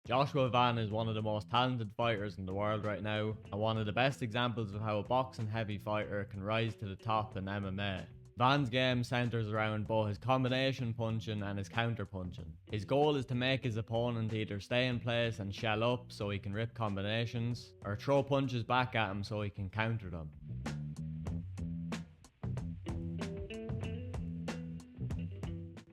Joshua Van is one of the most talented fighters in the world right now, and one of the best examples of how a boxing heavy fighter can rise to the top in MMA. Van's game centers around both his combination punching and his counter punching. His goal is to make his opponent either stay in place and shell up so he can rip combinations, or throw punches back at him so he can counter them.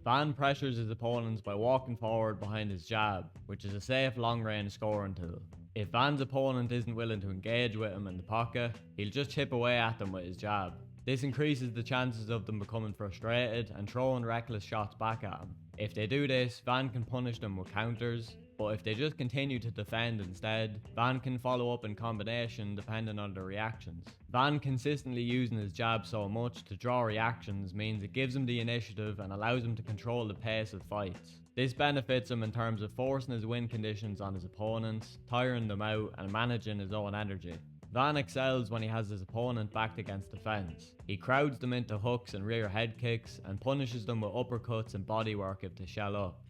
Van pressures his opponents by walking forward behind his jab, which is a safe long-range scoring tool. If Van's opponent isn't willing to engage with him in the pocket, he'll just chip away at them with his jab. This increases the chances of them becoming frustrated and throwing reckless shots back at him. If they do this, Van can punish them with counters, but if they just continue to defend instead, Van can follow up in combination depending on their reactions. Van consistently using his jab so much to draw reactions means it gives him the initiative and allows him to control the pace of fights. This benefits him in terms of forcing his win conditions on his opponents, tiring them out and managing his own energy. Van excels when he has his opponent backed against the fence. He crowds them into hooks and rear head kicks and punishes them with uppercuts and bodywork if they shell up.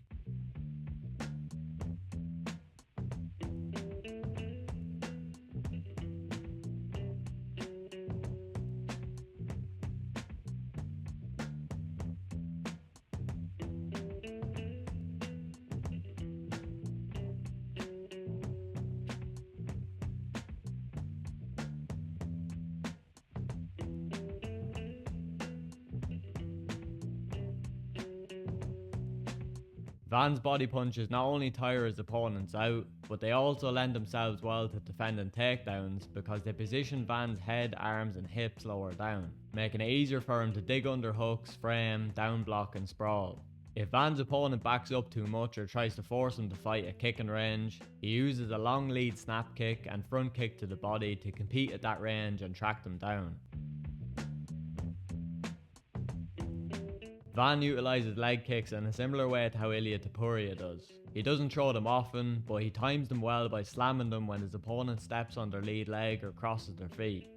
Van's body punches not only tire his opponents out, but they also lend themselves well to defending takedowns because they position Van's head, arms and hips lower down, making it easier for him to dig under hooks, frame, down block and sprawl. If Van's opponent backs up too much or tries to force him to fight at kicking range, he uses a long lead snap kick and front kick to the body to compete at that range and track them down. Van utilises leg kicks in a similar way to how Ilia Topuria does. He doesn't throw them often, but he times them well by slamming them when his opponent steps on their lead leg or crosses their feet.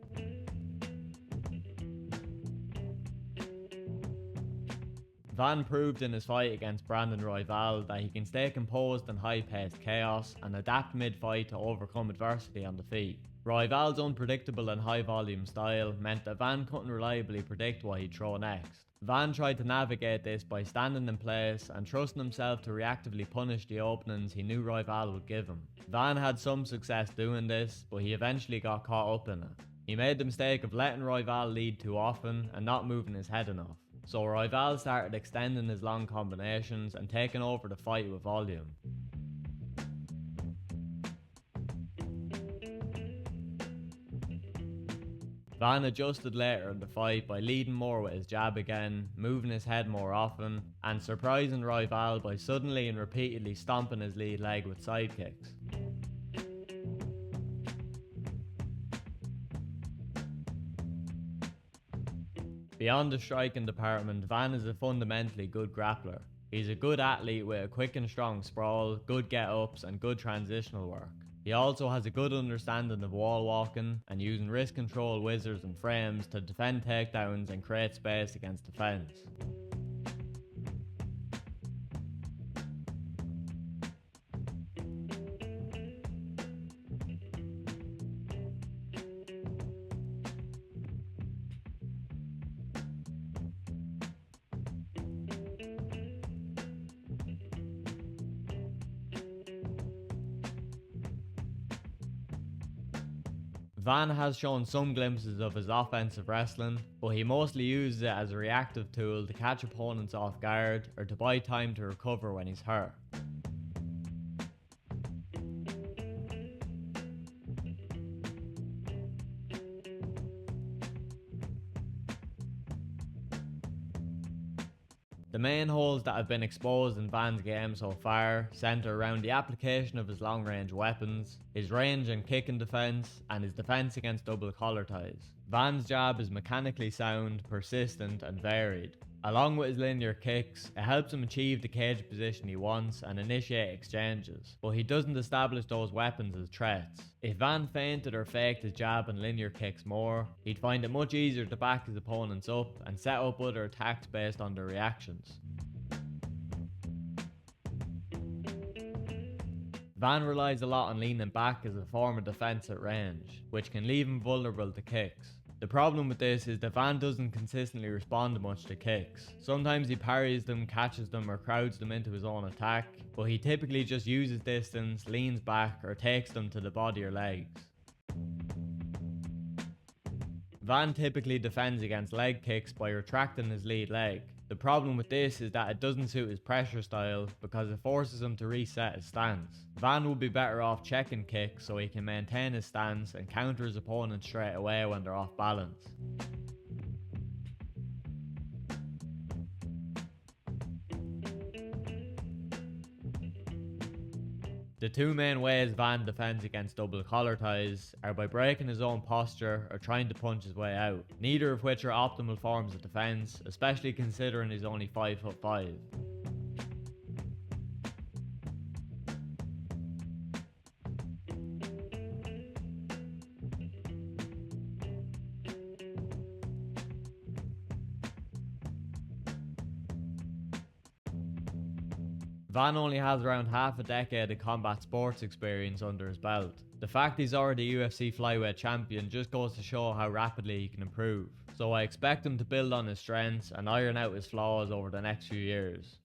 Van proved in his fight against Brandon Royval that he can stay composed in high-paced chaos and adapt mid-fight to overcome adversity on the feet. Royval's unpredictable and high-volume style meant that Van couldn't reliably predict what he'd throw next. Van tried to navigate this by standing in place and trusting himself to reactively punish the openings he knew Royval would give him. Van had some success doing this, but he eventually got caught up in it. He made the mistake of letting Royval lead too often and not moving his head enough. So Royval started extending his long combinations and taking over the fight with volume. Van adjusted later in the fight by leading more with his jab again, moving his head more often, and surprising Royval by suddenly and repeatedly stomping his lead leg with side kicks. Beyond the striking department, Van is a fundamentally good grappler. He's a good athlete with a quick and strong sprawl, good get-ups and good transitional work. He also has a good understanding of wall walking and using wrist control whizzers and frames to defend takedowns and create space against defense. Van has shown some glimpses of his offensive wrestling, but he mostly uses it as a reactive tool to catch opponents off guard or to buy time to recover when he's hurt. The main holes that have been exposed in Van's game so far centre around the application of his long-range weapons, his range and kicking defence, and his defence against double collar ties. Van's jab is mechanically sound, persistent and varied. Along with his linear kicks, it helps him achieve the cage position he wants and initiate exchanges, but he doesn't establish those weapons as threats. If Van feinted or faked his jab and linear kicks more, he'd find it much easier to back his opponents up and set up other attacks based on their reactions. Van relies a lot on leaning back as a form of defense at range, which can leave him vulnerable to kicks. The problem with this is that Van doesn't consistently respond much to kicks. Sometimes he parries them, catches them, or crowds them into his own attack, but he typically just uses distance, leans back, or takes them to the body or legs. Van typically defends against leg kicks by retracting his lead leg. The problem with this is that it doesn't suit his pressure style because it forces him to reset his stance. Van would be better off checking kicks so he can maintain his stance and counter his opponent straight away when they're off balance. The two main ways Van defends against double collar ties are by breaking his own posture or trying to punch his way out, neither of which are optimal forms of defense, especially considering he's only 5'5". Van only has around half a decade of combat sports experience under his belt. The fact he's already UFC flyweight champion just goes to show how rapidly he can improve, so I expect him to build on his strengths and iron out his flaws over the next few years.